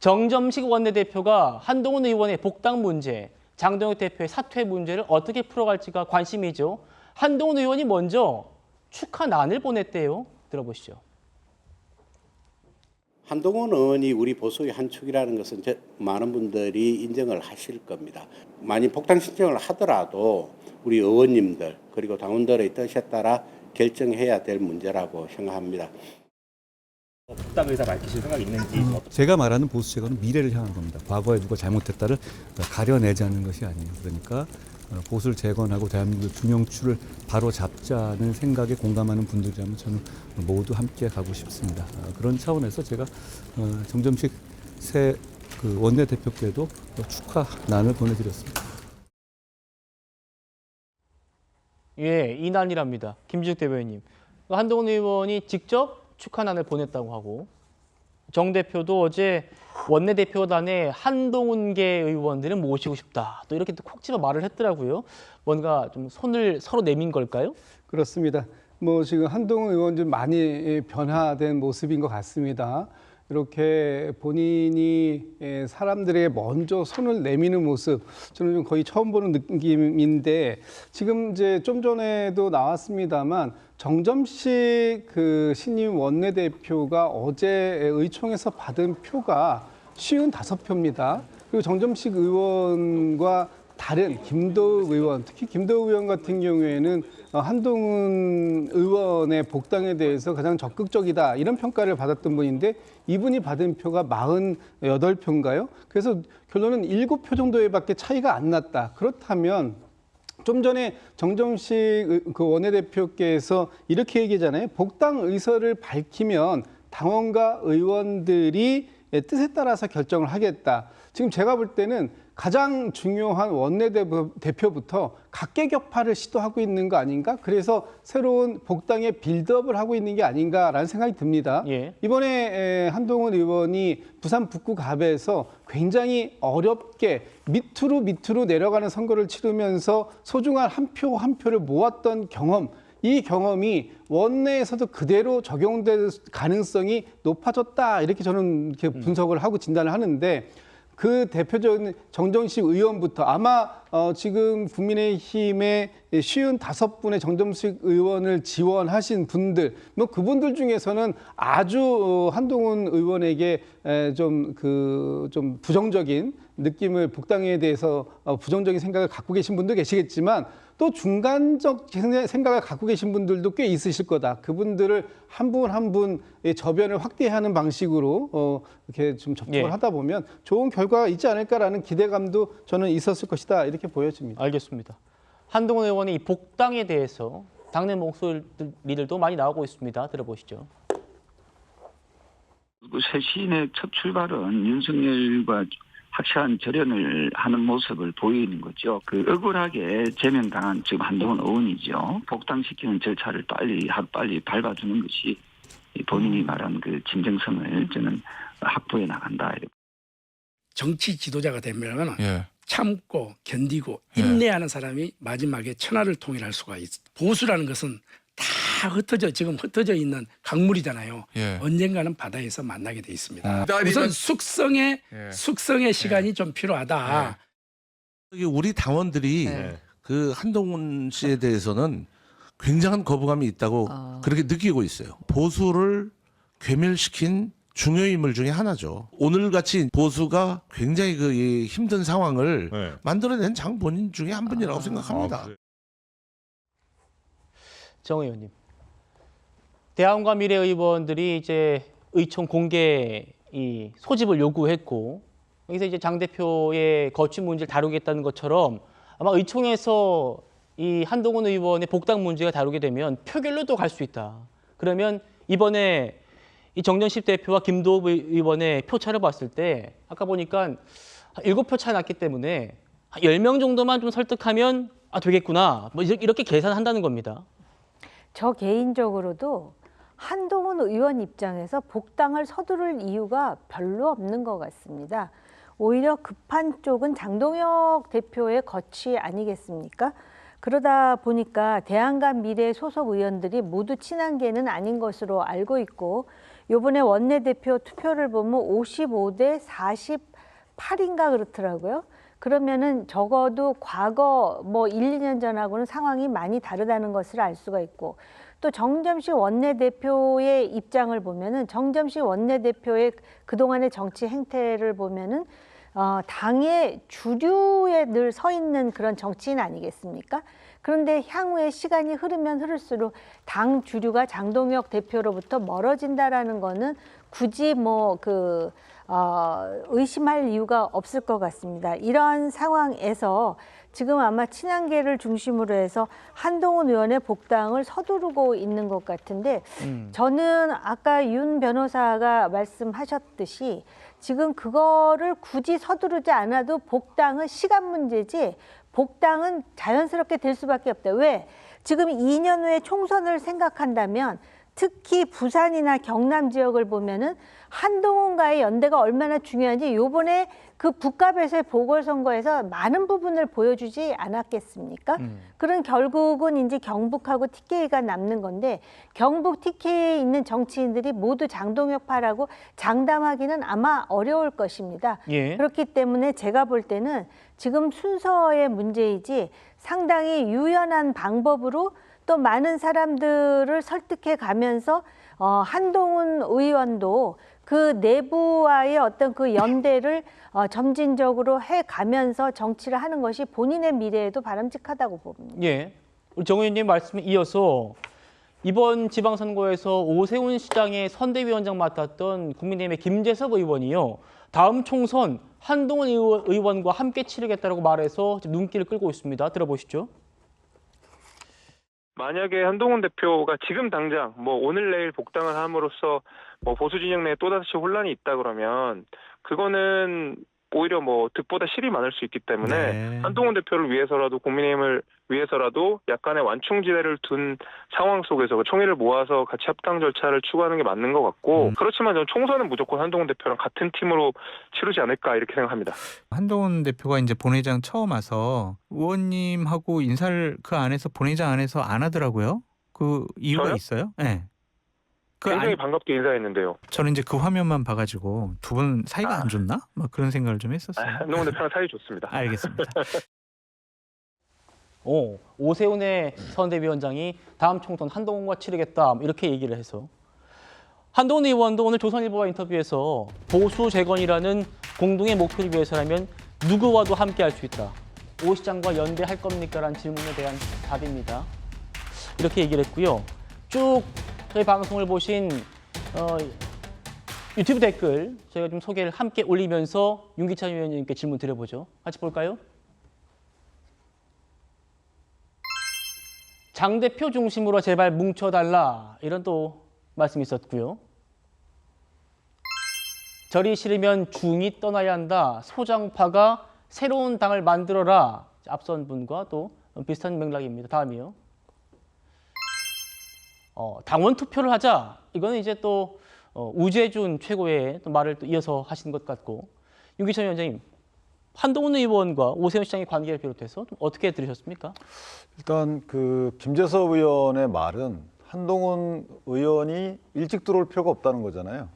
정점식 원내대표가 한동훈 의원의 복당 문제, 장동혁 대표의 사퇴 문제를 어떻게 풀어갈지가 관심이죠. 한동훈 의원이 먼저 축하난을 보냈대요. 들어보시죠. 한동훈 의원이 우리 보수의 한 축이라는 것은 많은 분들이 인정을 하실 겁니다. 만약 복당 신청을 하더라도 우리 의원님들 그리고 당원들의 뜻에 따라 결정해야 될 문제라고 생각합니다. 복당 의사 밝히실 생각 있는지. 제가 말하는 보수 제도는 미래를 향한 겁니다. 과거에 누가 잘못했다를 가려내자는 것이 아니에요. 그러니까 보수를 재건하고 대한민국 균형추를 바로 잡자는 생각에 공감하는 분들이라면 저는 모두 함께 가고 싶습니다. 그런 차원에서 제가 정점식 새 원내대표께도 축하난을 보내드렸습니다. 예, 이난이랍니다. 김지욱 대변인님. 한동훈 의원이 직접 축하난을 보냈다고 하고 정 대표도 어제 원내대표단에 한동훈계 의원들을 모시고 싶다. 또 이렇게 콕 집어 말을 했더라고요. 뭔가 좀 손을 서로 내민 걸까요? 그렇습니다. 지금 한동훈 의원 좀 많이 변화된 모습인 것 같습니다. 이렇게 본인이 사람들에게 먼저 손을 내미는 모습, 저는 좀 거의 처음 보는 느낌인데, 지금 이제 좀 전에도 나왔습니다만 정점식 신임 원내대표가 어제 의총에서 받은 표가 55표입니다. 그리고 정점식 의원과 다른 김도읍 의원, 특히 김도읍 의원 같은 경우에는 한동훈 의원의 복당에 대해서 가장 적극적이다 이런 평가를 받았던 분인데 이분이 받은 표가 48표인가요? 그래서 결론은 7표 정도에밖에 차이가 안 났다. 그렇다면 좀 전에 정점식 원내대표께서 이렇게 얘기하잖아요. 복당 의사를 밝히면 당원과 의원들이 뜻에 따라서 결정을 하겠다. 지금 제가 볼 때는 가장 중요한 원내대표부터 각계격파를 시도하고 있는 거 아닌가? 그래서 새로운 복당의 빌드업을 하고 있는 게 아닌가라는 생각이 듭니다. 예. 이번에 한동훈 의원이 부산 북구 갑에서 굉장히 어렵게 밑으로 내려가는 선거를 치르면서 소중한 한 표 한 표를 모았던 경험, 이 경험이 원내에서도 그대로 적용될 가능성이 높아졌다. 이렇게 저는 이렇게 분석을 하고 진단을 하는데 그 대표적인 정점식 의원부터 아마 지금 국민의힘의 55분의 정점식 의원을 지원하신 분들, 그분들 중에서는 아주 한동훈 의원에게 좀 부정적인 느낌을 복당에 대해서 부정적인 생각을 갖고 계신 분도 계시겠지만 또 중간적 생각을 갖고 계신 분들도 꽤 있으실 거다. 그분들을 한 분 한 분의 저변을 확대하는 방식으로 이렇게 좀 접촉을 하다 보면 좋은 결과가 있지 않을까라는 기대감도 저는 있었을 것이다. 이렇게 보여집니다. 알겠습니다. 한동훈 의원의 이 복당에 대해서 당내 목소리들도 많이 나오고 있습니다. 들어보시죠. 새 시인의 첫 출발은 윤석열과 확실한 절연을 하는 모습을 보이는 거죠. 억울하게 제명당한 지금 한동훈 의원이죠. 복당시키는 절차를 하루빨리 밟아주는 것이 본인이 말한 진정성을 저는 확보해 나간다. 정치 지도자가 되면 참고 견디고 인내하는 사람이 마지막에 천하를 통일할 수가 있어. 보수라는 것은 다 지금 흩어져 있는 강물이잖아요. 언젠가는 바다에서 만나게 돼 있습니다. 우선 숙성의 시간이 좀 필요하다. 우리 당원들이 한동훈 씨에 대해서는 굉장한 거부감이 있다고 그렇게 느끼고 있어요. 보수를 괴멸시킨 중요 인물 중에 하나죠. 오늘같이 보수가 굉장히 힘든 상황을 만들어낸 장본인 중에 한 분이라고 생각합니다. 정 의원님, 대한과 미래 의원들이 이제 의총 공개 소집을 요구했고 여기서 이제 장 대표의 거취 문제를 다루겠다는 것처럼 아마 의총에서 이 한동훈 의원의 복당 문제가 다루게 되면 표결로도 갈 수 있다. 그러면 이번에 이 정전식 대표와 김도읍 의원의 표차를 봤을 때 아까 보니까 7표 차이 났기 때문에 10명 정도만 좀 설득하면 되겠구나. 이렇게 계산한다는 겁니다. 저 개인적으로도 한동훈 의원 입장에서 복당을 서두를 이유가 별로 없는 것 같습니다. 오히려 급한 쪽은 장동혁 대표의 거취 아니겠습니까? 그러다 보니까 대한과 미래 소속 의원들이 모두 친한계는 아닌 것으로 알고 있고 요번에 원내대표 투표를 보면 55대 48인가 그렇더라고요. 그러면은 적어도 과거 뭐 1, 2년 전하고는 상황이 많이 다르다는 것을 알 수가 있고, 또 정점식 원내대표의 입장을 보면은 정점식 원내대표의 그동안의 정치 행태를 보면은 당의 주류에 늘 서 있는 그런 정치인 아니겠습니까? 그런데 향후에 시간이 흐르면 흐를수록 당 주류가 장동혁 대표로부터 멀어진다라는 거는 굳이 의심할 이유가 없을 것 같습니다. 이런 상황에서 지금 아마 친한계를 중심으로 해서 한동훈 의원의 복당을 서두르고 있는 것 같은데, 저는 아까 윤 변호사가 말씀하셨듯이 지금 그거를 굳이 서두르지 않아도 복당은 시간 문제지 복당은 자연스럽게 될 수밖에 없다. 왜? 지금 2년 후에 총선을 생각한다면 특히 부산이나 경남 지역을 보면은 한동훈과의 연대가 얼마나 중요한지 요번에 그 북갑에서의 보궐선거에서 많은 부분을 보여주지 않았겠습니까? 그런 결국은 이제 경북하고 TK가 남는 건데, 경북 TK에 있는 정치인들이 모두 장동혁파라고 장담하기는 아마 어려울 것입니다. 예. 그렇기 때문에 제가 볼 때는 지금 순서의 문제이지 상당히 유연한 방법으로 또 많은 사람들을 설득해 가면서 한동훈 의원도 그 내부와의 어떤 그 연대를 점진적으로 해 가면서 정치를 하는 것이 본인의 미래에도 바람직하다고 봅니다. 예. 우리 정 의원님 말씀에 이어서 이번 지방선거에서 오세훈 시장의 선대위원장 맡았던 국민의힘의 김재섭 의원이요, 다음 총선 한동훈 의원과 함께 치르겠다고 말해서 지금 눈길을 끌고 있습니다. 들어보시죠. 만약에 한동훈 대표가 지금 당장 오늘 내일 복당을 함으로써 보수 진영 내에 또다시 혼란이 있다 그러면 그거는 오히려 득보다 실이 많을 수 있기 때문에 한동훈 대표를 위해서라도 국민의힘을 위해서라도 약간의 완충지대를 둔 상황 속에서 총의를 모아서 같이 협당 절차를 추구하는 게 맞는 것 같고, 그렇지만 저는 총선은 무조건 한동훈 대표랑 같은 팀으로 치르지 않을까 이렇게 생각합니다. 한동훈 대표가 이제 본회의장 처음 와서 의원님하고 인사를 그 안에서 본회의장 안에서 안 하더라고요. 그 이유가 저요? 있어요? 네. 굉장히 반갑게 인사했는데요. 저는 이제 그 화면만 봐가지고 두 분 사이가 안 좋나? 막 그런 생각을 좀 했었어요. 한동훈 대표랑 사이 좋습니다. 알겠습니다. 오세훈의 선대위원장이 다음 총선 한동훈과 치르겠다 이렇게 얘기를 해서, 한동훈 의원도 오늘 조선일보와 인터뷰에서 보수 재건이라는 공동의 목표를 위해서라면 누구와도 함께할 수 있다. 오 시장과 연대할 겁니까? 라는 질문에 대한 답입니다. 이렇게 얘기를 했고요. 쭉 저희 방송을 보신 유튜브 댓글 저희가 좀 소개를 함께 올리면서 윤기찬 위원님께 질문 드려보죠. 같이 볼까요? 장 대표 중심으로 제발 뭉쳐달라, 이런 또 말씀이 있었고요. 절이 싫으면 중이 떠나야 한다. 소장파가 새로운 당을 만들어라. 앞선 분과 또 비슷한 맥락입니다. 다음이요. 당원 투표를 하자. 이거는 이제 또 우재준 최고의 또 말을 또 이어서 하신 것 같고, 윤기찬 위원장님, 한동훈 의원과 오세훈 시장의 관계를 비롯해서 좀 어떻게 들으셨습니까? 일단 그 김재섭 의원의 말은 한동훈 의원이 일찍 들어올 필요가 없다는 거잖아요.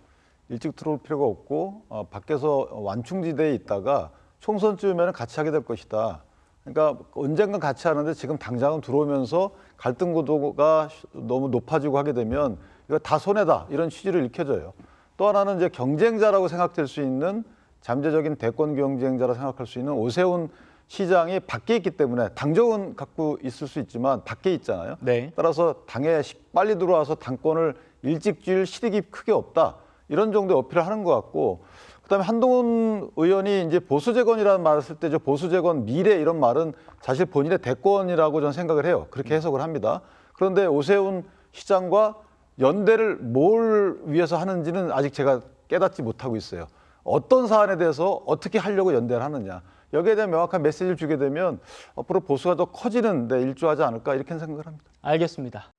일찍 들어올 필요가 없고 밖에서 완충지대에 있다가 총선쯤에는 같이 하게 될 것이다. 그러니까 언젠간 같이 하는데 지금 당장은 들어오면서 갈등 구도가 너무 높아지고 하게 되면 이거 다 손해다, 이런 취지를 읽혀져요. 또 하나는 이제 경쟁자라고 생각될 수 있는, 잠재적인 대권 경쟁자라 생각할 수 있는 오세훈 시장이 밖에 있기 때문에 당적은 갖고 있을 수 있지만 밖에 있잖아요. 네. 따라서 당에 빨리 들어와서 당권을 일찍 쥘 실익이 크게 없다, 이런 정도의 어필을 하는 것 같고, 그다음에 한동훈 의원이 이제 보수 재건이라는 말을 쓸 때 저 보수 재건 미래 이런 말은 사실 본인의 대권이라고 저는 생각을 해요. 그렇게 해석을 합니다. 그런데 오세훈 시장과 연대를 뭘 위해서 하는지는 아직 제가 깨닫지 못하고 있어요. 어떤 사안에 대해서 어떻게 하려고 연대를 하느냐, 여기에 대한 명확한 메시지를 주게 되면 앞으로 보수가 더 커지는 데 일조하지 않을까, 이렇게 생각을 합니다. 알겠습니다.